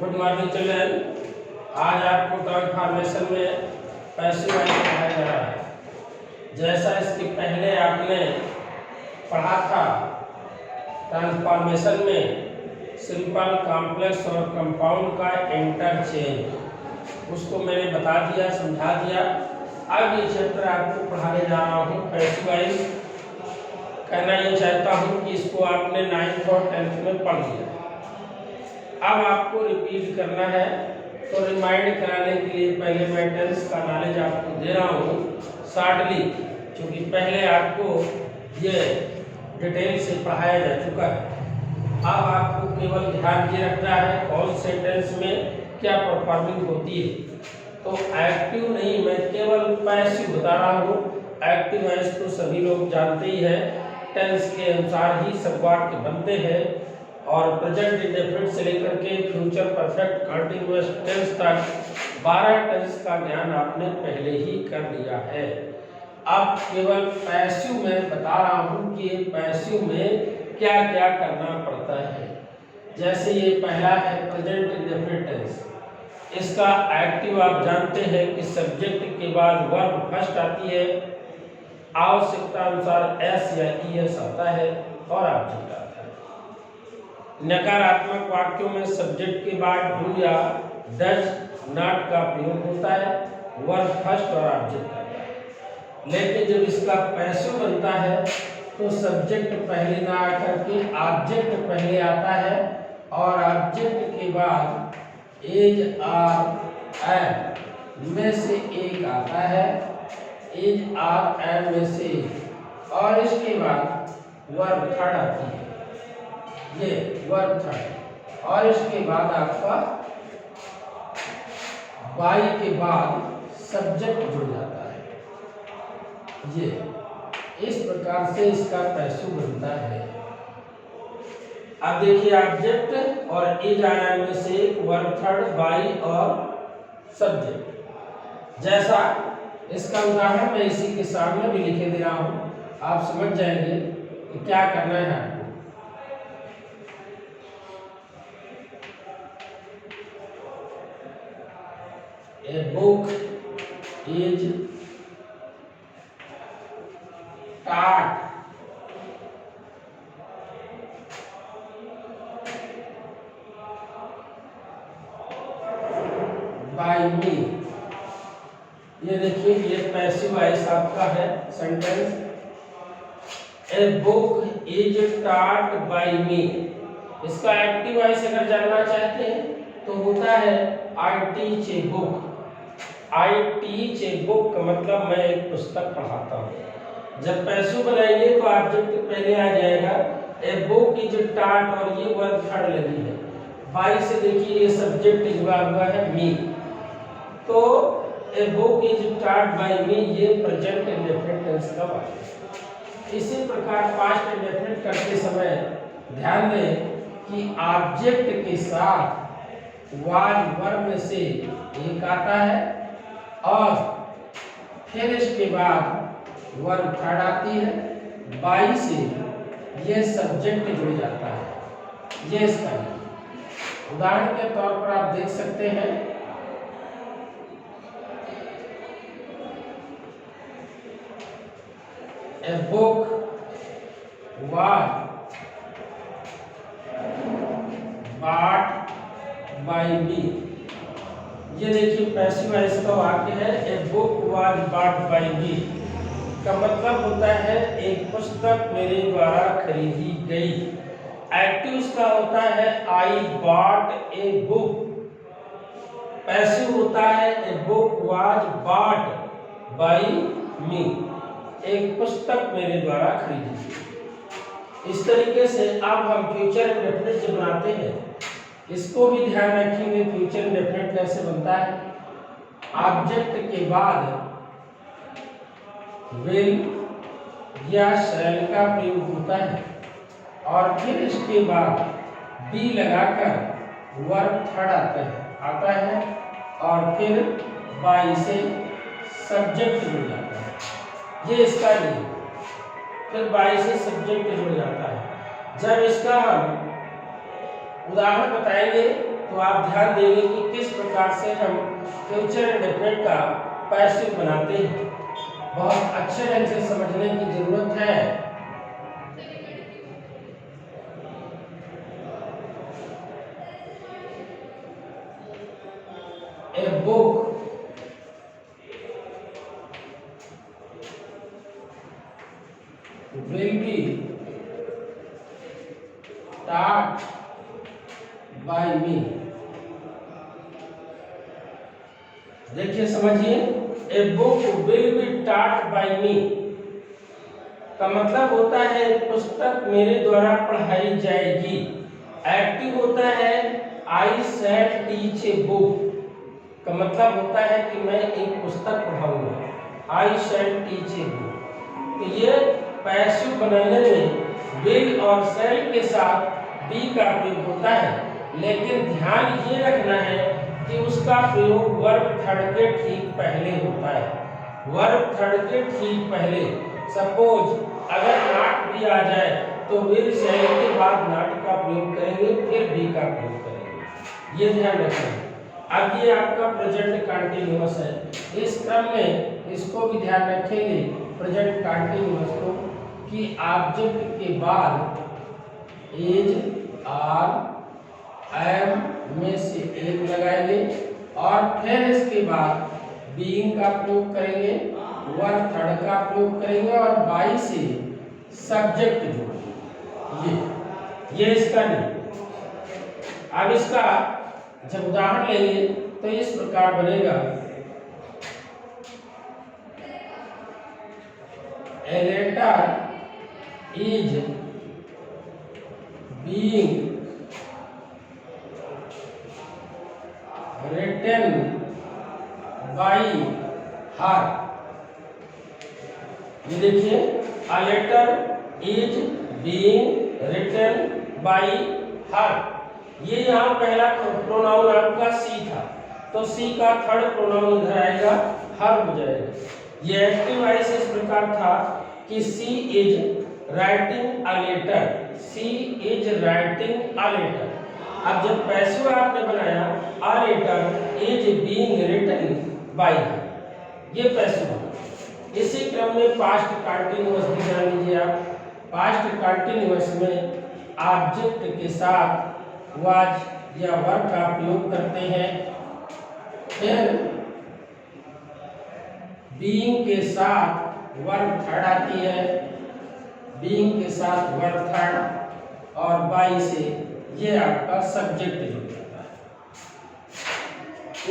Good morning children. आज आपको transformation में पैसिव वॉइस पढ़ाया जा रहा है। जैसा इसके पहले आपने पढ़ा था ट्रांसफॉर्मेशन में सिंपल, कॉम्प्लेक्स और कंपाउंड का इंटरचेंज, उसको मैंने बता दिया, समझा दिया। अब ये चैप्टर आपको पढ़ाने जा रहा हूँ पैसिव वॉइस। कहना ये चाहता हूँ कि इसको आपने 9th और 10th में पढ़ लिया। अब आपको रिपीट करना है, तो रिमाइंड कराने के लिए पहले मैं टेंस का नॉलेज आपको दे रहा हूँ शॉर्टली, क्योंकि पहले आपको ये डिटेल से पढ़ाया जा चुका है। अब आपको केवल ध्यान ये रखना है कौन से टेंस में क्या परफॉर्मिंग होती है। तो एक्टिव नहीं, मैं केवल पैसिव बता रहा हूँ। एक्टिव वॉइस तो सभी लोग जानते ही है, टेंस के अनुसार ही सब वाक्य बनते हैं और प्रेजेंट इंडेफिनिट से लेकर के फ्यूचर परफेक्ट कंटीन्यूअस टेंस तक 12 टेंस का ज्ञान आपने पहले ही कर लिया है। अब केवल पैसिव में बता रहा हूँ कि पैसिव में क्या क्या करना पड़ता है। जैसे ये पहला है प्रेजेंट इंडेफिनिट टेंस। इसका एक्टिव आप जानते हैं कि सब्जेक्ट के बाद वर्ब फर्स्ट आती है, आवश्यकता अनुसार एस या ईएस आता है और ऑब्जेक्ट आता है। नकारात्मक वाक्यों में सब्जेक्ट के बाद डू या डज नॉट का प्रयोग होता है, वर्ब फर्स्ट और ऑब्जेक्ट आता है। लेकिन जब इसका पैसिव बनता है तो सब्जेक्ट पहले ना आकर के ऑब्जेक्ट पहले आता है और ऑब्जेक्ट के बाद इज आर एम में से एक आता है, इज आर एम में से, और इसके बाद वर्ब थर्ड आती है, ये वर्ब थर्ड, और इसके बाद आपका बाई के बाद सब्जेक्ट जुड़ जाता है। ये इस प्रकार से इसका पैसिव बनता है। अब देखिए ऑब्जेक्ट और इज आर एम में से एक, वर्ब थर्ड, बाई और सब्जेक्ट। जैसा इसका उदाहरण मैं इसी के सामने भी लिखे दे रहा हूं, आप समझ जाएंगे कि क्या करना है आपको। A book is taught by me। ये देखिए ये पैसिव वॉइस आपका है sentence. A book is taught by me. इसका एक्टिव वॉइस अगर जानना चाहते हैं तो होता है I teach a book. I teach a book का मतलब मैं एक पुस्तक पढ़ाता हूँ। जब पैसिव बनाएंगे तो ऑब्जेक्ट पहले आ जाएगा, ए बुक इज टॉट और ये वर्ब थर्ड लगी है। बाय से देखिए ये सब्जेक्ट जुड़ा हुआ है मी, तो a book is taught by me ये प्रेजेंट इंडेफिनिट टेंस का वाक्य। इसी प्रकार पास्ट इंडेफिनिट करते समय ध्यान दें कि ऑब्जेक्ट के साथ वाज वर्ब में से एक आता है और फिर इसके बाद वर्ब थर्ड आती है, बाई से ये सब्जेक्ट जुड़ जाता है। ये इसका उदाहरण के तौर पर आप देख सकते हैं, A book was bought by me। ये देखिए पैसिव वॉइस का वाक्य है, a book was bought by me का मतलब होता है एक पुस्तक मेरे द्वारा खरीदी गई। एक्टिव इसका होता है I bought a book. Passive होता है a book was bought by me, एक पुस्तक मेरे द्वारा खरीदी गई। इस तरीके से अब हम फ्यूचर इंडेफिनिट जो बनाते हैं इसको भी ध्यान रखेंगे। फ्यूचर इंडेफिनिट कैसे बनता है, ऑब्जेक्ट के बाद विल या शैल का प्रयोग होता है और फिर इसके बाद बी लगाकर वर्ब थर्ड आता है और फिर बाई से सब्जेक्ट जुड़ जाता है। ये इसका नहीं, फिर बाई से सब्जेक्ट जुड़ जाता है। जब इसका हम उदाहरण बताएंगे तो आप ध्यान देंगे कि किस प्रकार से हम फ्यूचर इंडेफिनिट का पैसिव बनाते हैं। बहुत अच्छे ढंग से समझने की जरूरत है। A book will be taught by me। देखिए समझिए, a book will be taught by me का मतलब होता है पुस्तक मेरे द्वारा पढ़ाई जाएगी। एक्टिव होता है आई शैल टीच ए बुक का मतलब होता है कि मैं एक पुस्तक पढ़ाऊंगा। आई शैल टीच ए बुक। तो ये पैसिव बनाने में विल और शैल के साथ बी का प्रयोग होता है, लेकिन ध्यान ये रखना है कि उसका प्रयोग वर्ब थर्ड के ठीक पहले होता है। वर्ब थर्ड के ठीक पहले। सपोज अगर नॉट भी आ जाए तो विल शैल के बाद नॉट का प्रयोग करेंगे, फिर बी का प्रयोग करेंगे। ये ध्यान रखें। अब ये आपका प्रेजेंट कंटीन्यूअस है। इस क्रम में इसको भी ध्यान रखेंगे प्रेजेंट कंटीन्यूअस को, कि ऑब्जेक्ट के बाद इज आर एम में से एक लगाएंगे और फिर इसके बाद बीइंग का प्रयोग करेंगे, वन थर्ड का प्रयोग करेंगे और बाई से सब्जेक्ट जोड़ेंगे। ये इसका नहीं। अब इसका जब उदाहरण लेंगे तो इस प्रकार बनेगा, a letter is being written by her। ये देखिए, a letter is being written by her। ये यहाँ पहला प्रोनाउन आपका सी था, तो सी का थर्ड प्रोनाउन इधर आएगा, हर हो जाएगा। ये एक्टिव वॉइस इस प्रकार था कि she is writing a letter, she is writing a letter. अब जब पैसिव आपने बनाया, a letter is being written by, ये पैसिव। इसी क्रम में पास्ट कंटीन्यूअस भी जान लीजिए आप। पास्ट कंटीन्यूअस में ऑब्जेक्ट के साथ वाज या वर्ब का प्रयोग करते हैं, फिर बीइंग के साथ वर्ब थर्ड आती है, बीइंग के साथ वर्ब थर्ड और बाई से ये आपका सब्जेक्ट जुड़ जाता है।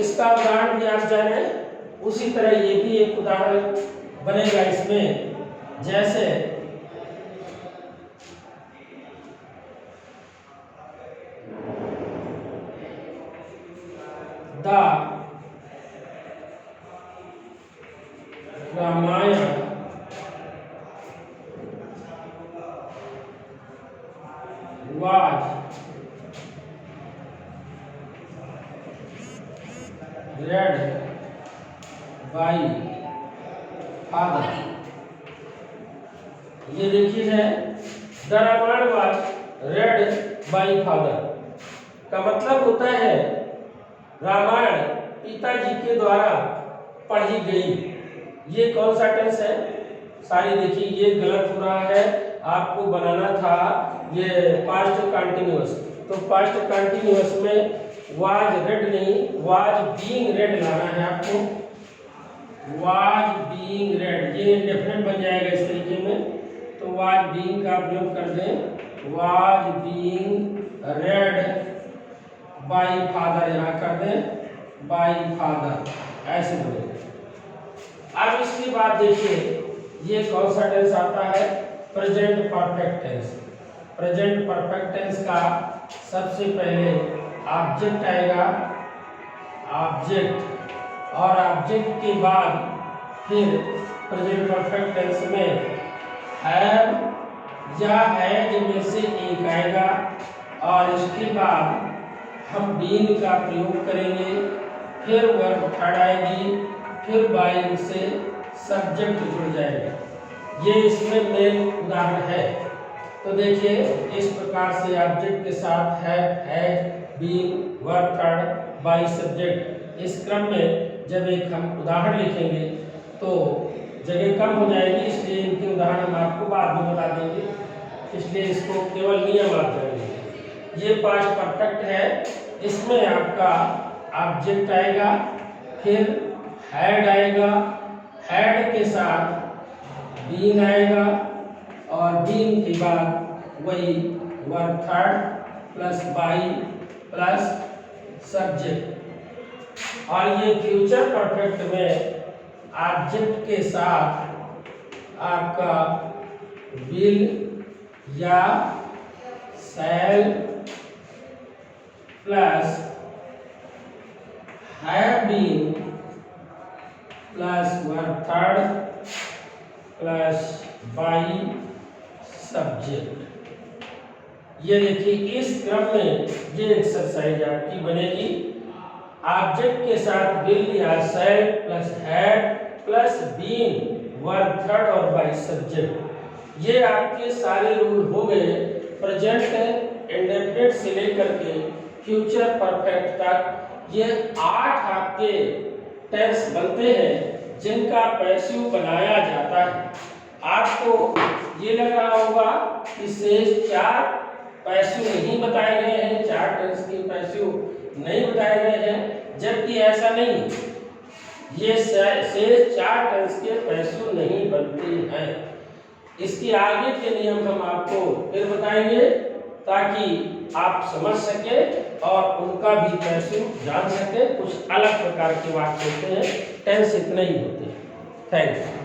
इसका उदाहरण भी आप जाने, उसी तरह ये भी एक उदाहरण बनेगा इसमें, जैसे the Ramayana was read by father। ये देखिए है, the Ramayana was read by father का मतलब होता है रामायण पिताजी के द्वारा पढ़ी गई। ये कौन सा टेंस है? सारी देखिए, ये गलत हो रहा है, आपको बनाना था ये पास्ट कंटीन्यूअस। तो पास्ट कंटीन्यूअस में वाज रेड नहीं, वाज बीइंग रेड लाना है आपको। वाज बीइंग रेड, ये इंडेफिनिट बन जाएगा इस तरीके में, तो वाज बीइंग का प्रयोग कर दें, was being red bye father, यहाँ कर दें बाय फादर, ऐसे बोलेंगे। अब इसके बाद देखिए ये कौन सा टेंस आता है? Present perfect tense. Present perfect tense का सबसे पहले ऑब्जेक्ट आएगा, ऑब्जेक्ट, और ऑब्जेक्ट के बाद फिर प्रेजेंट परफेक्ट टेंस में हैव या हैज में से एक आएगा, और इसके बाद हम बीइंग का प्रयोग करेंगे, फिर वर्ब थर्ड आएगी, फिर बाइंग से सब्जेक्ट जुड़ जाएगा। ये इसमें मेन उदाहरण है। तो देखिए इस प्रकार से ऑब्जेक्ट के साथ have, has, being verb third by subject. इस क्रम में जब एक हम उदाहरण लिखेंगे तो जगह कम हो जाएगी, इसलिए इनके उदाहरण हम आपको बाद में बता देंगे, इसलिए इसको केवल नियम आप जानेंगे। ये पास्ट परफेक्ट है, इसमें आपका ऑब्जेक्ट आएगा, फिर हैड आएगा, हैड के साथ बीइंग आएगा और बीइंग के बाद वही verb third plus by plus subject. और ये फ्यूचर परफेक्ट में ऑब्जेक्ट के साथ आपका विल या shall plus have been plus verb third plus by subject. ये देखिए इस क्रम में ये एक्सरसाइज आपकी बनेगी। ऑब्जेक्ट के साथ विल या shall plus had plus been verb third और बाई सब्जेक्ट। ये आपके सारे रूल हो गए। प्रेजेंट इंडेफिनिट से लेकर के फ्यूचर परफेक्ट तक ये 8 आपके टेंस बनते हैं जिनका पैसिव बनाया जाता है। आपको ये लग रहा होगा कि शेष 4 पैसिव नहीं बताए गए हैं, 4 टेंस के पैसिव नहीं बताए गए हैं, जबकि ऐसा नहीं, ये शेष 4 टेंस के पैसिव नहीं बनते हैं। इसके आगे के नियम हम आपको फिर बताएंगे ताकि आप समझ सके और उनका भी पैसिव जान सके। कुछ अलग प्रकार के वाक्य होते हैं, टेंस इतने ही होते हैं। थैंक्स।